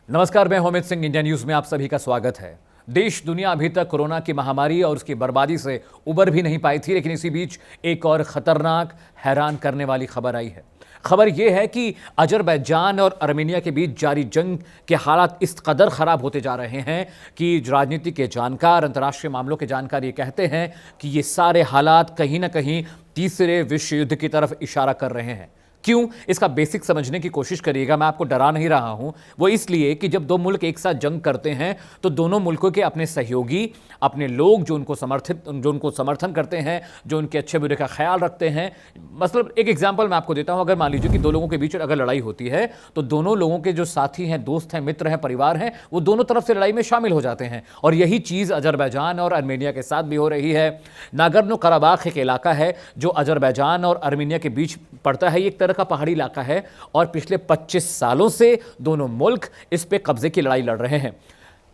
नमस्कार, मैं Amit Singh. India news में आप सभी का स्वागत है। देश दुनिया अभी तक कोरोना की महामारी और उसकी बर्बादी से उबर भी नहीं पाई थी, लेकिन इसी बीच एक और खतरनाक, हैरान करने वाली खबर आई है। खबर यह है कि अजरबैजान और आर्मेनिया के बीच जारी जंग के हालात इस कदर खराब होते जा रहे हैं कि राजनीति के जानकार, अंतर्राष्ट्रीय मामलों के जानकार ये कहते हैं कि ये सारे हालात कहीं ना कहीं तीसरे विश्व युद्ध की तरफ इशारा कर रहे हैं। क्यों, इसका बेसिक समझने की कोशिश करिएगा। मैं आपको डरा नहीं रहा हूं, वो इसलिए कि जब दो मुल्क एक साथ जंग करते हैं तो दोनों मुल्कों के अपने सहयोगी, अपने लोग जो उनको समर्थन करते हैं, जो उनके अच्छे बुरे का ख्याल रखते हैं। मतलब एक एग्जांपल मैं आपको देता हूं। अगर मान लीजिए कि दो लोगों के बीच अगर लड़ाई होती है तो दोनों लोगों के जो साथी हैं, दोस्त हैं, मित्र हैं, परिवार हैं, वो दोनों तरफ से लड़ाई में शामिल हो जाते हैं। और यही चीज़ अजरबैजान और आर्मेनिया के साथ भी हो रही है। नागोर्नो कराबाख एक इलाका है जो अजरबैजान और आर्मेनिया के बीच पड़ता है। एक तरह का पहाड़ी इलाका है और पिछले 25 सालों से दोनों मुल्क इस पे कब्जे की लड़ाई लड़ रहे हैं।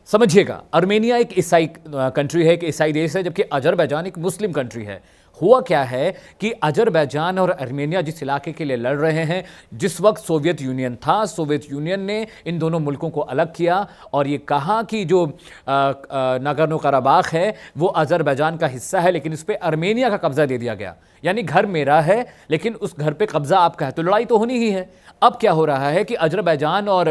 समझिएगा, आर्मेनिया एक ईसाई कंट्री है, एक ईसाई देश है, जबकि अजरबैजान एक मुस्लिम कंट्री है। हुआ क्या है कि अजरबैजान और आर्मेनिया जिस इलाके के लिए लड़ रहे हैं, जिस वक्त सोवियत यूनियन था, सोवियत यूनियन ने इन दोनों मुल्कों को अलग किया और ये कहा कि जो नागोर्नो कराबाख है वो अजरबैजान का हिस्सा है, लेकिन इस पर आर्मेनिया का कब्जा दे दिया गया। यानी घर मेरा है लेकिन उस घर पे कब्जा आपका है, तो लड़ाई तो होनी ही है। अब क्या हो रहा है कि अजरबैजान और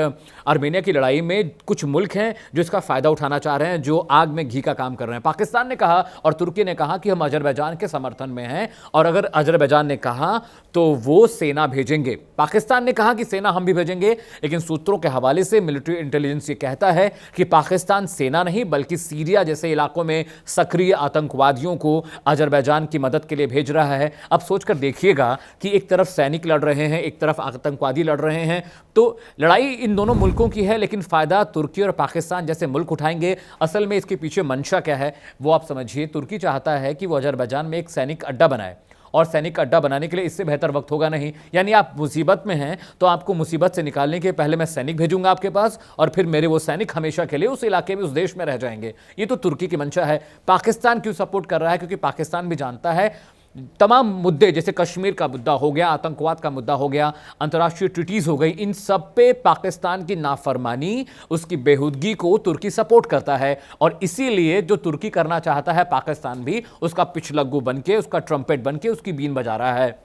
आर्मेनिया की लड़ाई में कुछ मुल्क हैं जो इसका फायदा उठाना चाह रहे हैं, जो आग में घी का काम कर रहे हैं। पाकिस्तान ने कहा और तुर्की ने कहा कि हम अजरबैजान के समर्थन में हैं, और अगर अजरबैजान ने कहा तो वो सेना भेजेंगे। पाकिस्तान ने कहा कि सेना हम भी भेजेंगे, लेकिन सूत्रों के हवाले से मिलिट्री इंटेलिजेंस ये कहता है कि पाकिस्तान सेना नहीं बल्कि सीरिया जैसे इलाकों में सक्रिय आतंकवादियों को अजरबैजान की मदद के लिए भेज रहा है। अब सोचकर देखिएगा कि एक तरफ सैनिक लड़ रहे हैं, एक तरफ आतंकवादी लड़ रहे हैं, तो लड़ाई इन दोनों मुल्कों की है, लेकिन फायदा तुर्की और पाकिस्तान जैसे मुल्क उठाएंगे। असल में इसके पीछे मंशा क्या है वो आप समझिए। तुर्की चाहता है कि वो अजरबैजान में एक सैनिक अड्डा बनाए, और सैनिक अड्डा बनाने के लिए इससे बेहतर वक्त होगा नहीं। यानी आप मुसीबत में हैं तो आपको मुसीबत से निकालने के पहले मैं सैनिक भेजूंगा आपके पास, और फिर मेरे वो सैनिक हमेशा के लिए उस इलाके में, उस देश में रह जाएंगे। ये तो तुर्की की मंशा है। पाकिस्तान क्यों सपोर्ट कर रहा है? क्योंकि पाकिस्तान भी जानता है तमाम मुद्दे, जैसे कश्मीर का मुद्दा हो गया, आतंकवाद का मुद्दा हो गया, अंतर्राष्ट्रीय ट्रीटीज हो गई, इन सब पे पाकिस्तान की नाफरमानी, उसकी बेहुदगी को तुर्की सपोर्ट करता है। और इसीलिए जो तुर्की करना चाहता है, पाकिस्तान भी उसका पिछलग्गू बनके, उसका ट्रम्पेट बनके उसकी बीन बजा रहा है।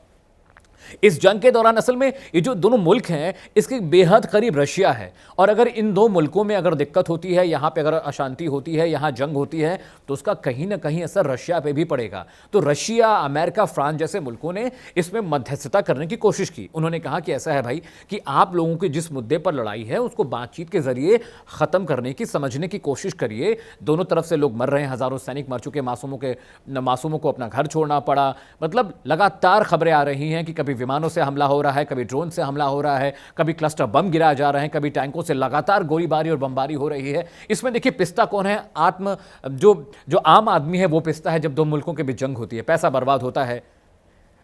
इस जंग के दौरान असल में ये जो दोनों मुल्क हैं इसके बेहद करीब रशिया है, और अगर इन दो मुल्कों में अगर दिक्कत होती है, यहाँ पे अगर अशांति होती है, यहाँ जंग होती है, तो उसका कहीं ना कहीं असर रशिया पे भी पड़ेगा। तो रशिया, अमेरिका, फ्रांस जैसे मुल्कों ने इसमें मध्यस्थता करने की कोशिश की। उन्होंने कहा कि ऐसा है भाई कि आप लोगों की जिस मुद्दे पर लड़ाई है उसको बातचीत के जरिए ख़त्म करने की, समझने की कोशिश करिए। दोनों तरफ से लोग मर रहे हैं, हज़ारों सैनिक मर चुके, मासूमों को अपना घर छोड़ना पड़ा। मतलब लगातार खबरें आ रही हैं कि कभी विमानों से हमला हो रहा है, कभी ड्रोन से हमला हो रहा है, कभी क्लस्टर बम गिराए जा रहे हैं, कभी टैंकों से लगातार गोलीबारी और बमबारी हो रही है। इसमें देखिए पिसता कौन है? जो आम आदमी है वो पिसता है। जब दो मुल्कों के बीच जंग होती है, पैसा बर्बाद होता है,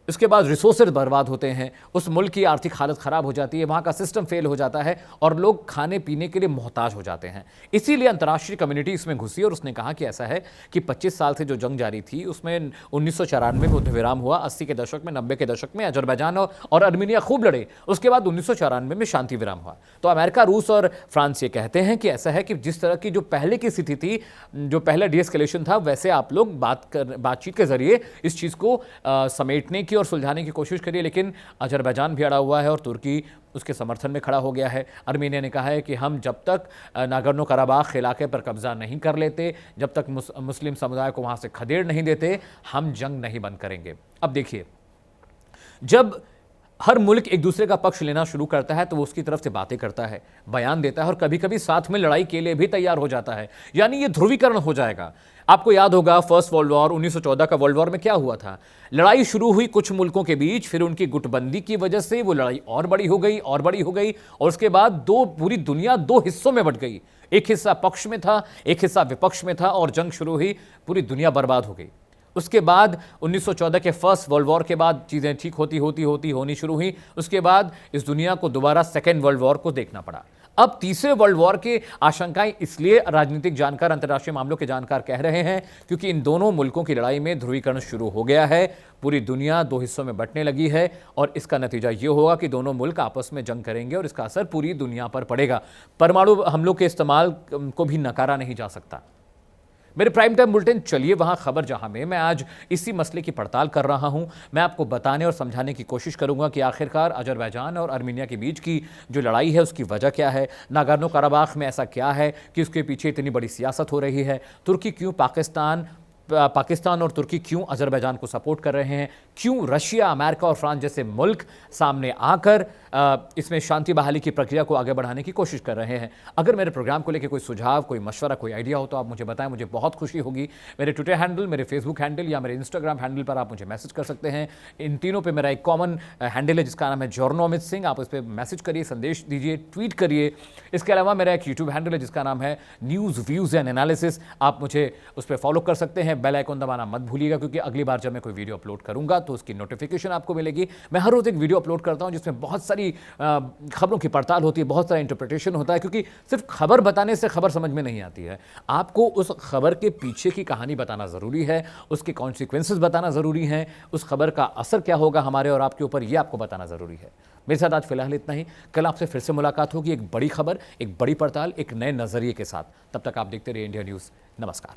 उसके बाद रिसोर्सेज बर्बाद होते हैं, उस मुल्क की आर्थिक हालत ख़राब हो जाती है, वहाँ का सिस्टम फेल हो जाता है और लोग खाने पीने के लिए मोहताज हो जाते हैं। इसीलिए अंतर्राष्ट्रीय कम्युनिटी इसमें घुसी और उसने कहा कि ऐसा है कि 25 साल से जो जंग जारी थी उसमें 1994 में युद्ध विराम हुआ, 80 के दशक में, 90 के दशक में अजरबैजान और आर्मेनिया खूब लड़े, उसके बाद 1994 में शांति विराम हुआ। तो अमेरिका, रूस और फ्रांस ये कहते हैं कि ऐसा है कि जिस तरह की जो पहले की स्थिति थी, जो पहले डीएस्केलेशन था, वैसे आप लोग बातचीत के जरिए इस चीज़ को समेटने की और सुलझाने की कोशिश करिए। लेकिन अजरबैजान भी अड़ा हुआ है और तुर्की उसके समर्थन में खड़ा हो गया है। आर्मेनिया ने कहा है कि हम जब तक नागोर्नो कराबाख इलाके पर कब्जा नहीं कर लेते, जब तक मुस्लिम समुदाय को वहाँ से खदेड़ नहीं देते, हम जंग नहीं बंद करेंगे। अब देखिए, जब हर मुल्क एक दूसरे का पक्ष लेना शुरू करता है तो वो उसकी तरफ से बातें करता है, बयान देता है और कभी कभी साथ में लड़ाई के लिए भी तैयार हो जाता है। यानी ये ध्रुवीकरण हो जाएगा। आपको याद होगा फर्स्ट वर्ल्ड वॉर, 1914 का वर्ल्ड वॉर में क्या हुआ था? लड़ाई शुरू हुई कुछ मुल्कों के बीच, फिर उनकी गुटबंदी की वजह से वो लड़ाई और बड़ी हो गई और बड़ी हो गई, और उसके बाद पूरी दुनिया दो हिस्सों में बंट गई। एक हिस्सा पक्ष में था, एक हिस्सा विपक्ष में था, और जंग शुरू हुई, पूरी दुनिया बर्बाद हो गई। उसके बाद 1914 के फर्स्ट वर्ल्ड वॉर के बाद चीज़ें ठीक होनी शुरू हुई। उसके बाद इस दुनिया को दोबारा सेकेंड वर्ल्ड वॉर को देखना पड़ा। अब तीसरे वर्ल्ड वॉर की आशंकाएं इसलिए राजनीतिक जानकार, अंतर्राष्ट्रीय मामलों के जानकार कह रहे हैं क्योंकि इन दोनों मुल्कों की लड़ाई में ध्रुवीकरण शुरू हो गया है। पूरी दुनिया दो हिस्सों में बंटने लगी है और इसका नतीजा यह होगा कि दोनों मुल्क आपस में जंग करेंगे और इसका असर पूरी दुनिया पर पड़ेगा। परमाणु हमलों के इस्तेमाल को भी नकारा नहीं जा सकता। मेरे प्राइम टाइम बुलेटिन चलिए वहां खबर जहां में मैं आज इसी मसले की पड़ताल कर रहा हूं। मैं आपको बताने और समझाने की कोशिश करूंगा कि आखिरकार अजरबैजान और आर्मीनिया के बीच की जो लड़ाई है उसकी वजह क्या है। नागोर्नो कराबाख में ऐसा क्या है कि उसके पीछे इतनी बड़ी सियासत हो रही है। तुर्की क्यों पाकिस्तान और तुर्की क्यों अजरबैजान को सपोर्ट कर रहे हैं। क्यों रशिया, अमेरिका और फ्रांस जैसे मुल्क सामने आकर इसमें शांति बहाली की प्रक्रिया को आगे बढ़ाने की कोशिश कर रहे हैं। अगर मेरे प्रोग्राम को लेकर कोई सुझाव, कोई मशवरा, कोई आइडिया हो तो आप मुझे बताएं, मुझे बहुत खुशी होगी। मेरे ट्विटर हैंडल, मेरे फेसबुक हैंडल या मेरे इंस्टाग्राम हैंडल पर आप मुझे मैसेज कर सकते हैं। इन तीनों पे मेरा एक कॉमन हैंडल है जिसका नाम है जॉर्नो अमित सिंह। आप उस पर मैसेज करिए, संदेश दीजिए, ट्वीट करिए। इसके अलावा मेरा एक यूट्यूब हैंडल है जिसका नाम है न्यूज़ व्यूज़ एंड एनालिसिस। आप मुझे उस पर फॉलो कर सकते हैं। बेल आइकन दबाना मत भूलिएगा क्योंकि अगली बार जब मैं कोई वीडियो अपलोड करूंगा तो उसकी नोटिफिकेशन आपको मिलेगी। मैं हर रोज एक वीडियो अपलोड करता हूं जिसमें बहुत सारी खबरों की पड़ताल होती है, बहुत सारा इंटरप्रिटेशन होता है क्योंकि सिर्फ खबर बताने से खबर समझ में नहीं आती है। आपको उस खबर के पीछे की कहानी बताना जरूरी है, उसके कॉन्सिक्वेंसेस बताना जरूरी है, उस खबर का असर क्या होगा हमारे और आपके ऊपर, यह आपको बताना जरूरी है। मेरे साथ आज फिलहाल इतना ही। कल आपसे फिर से मुलाकात होगी एक बड़ी खबर, एक बड़ी पड़ताल, एक नए नजरिए के साथ। तब तक आप देखते रहिए इंडिया न्यूज़। नमस्कार।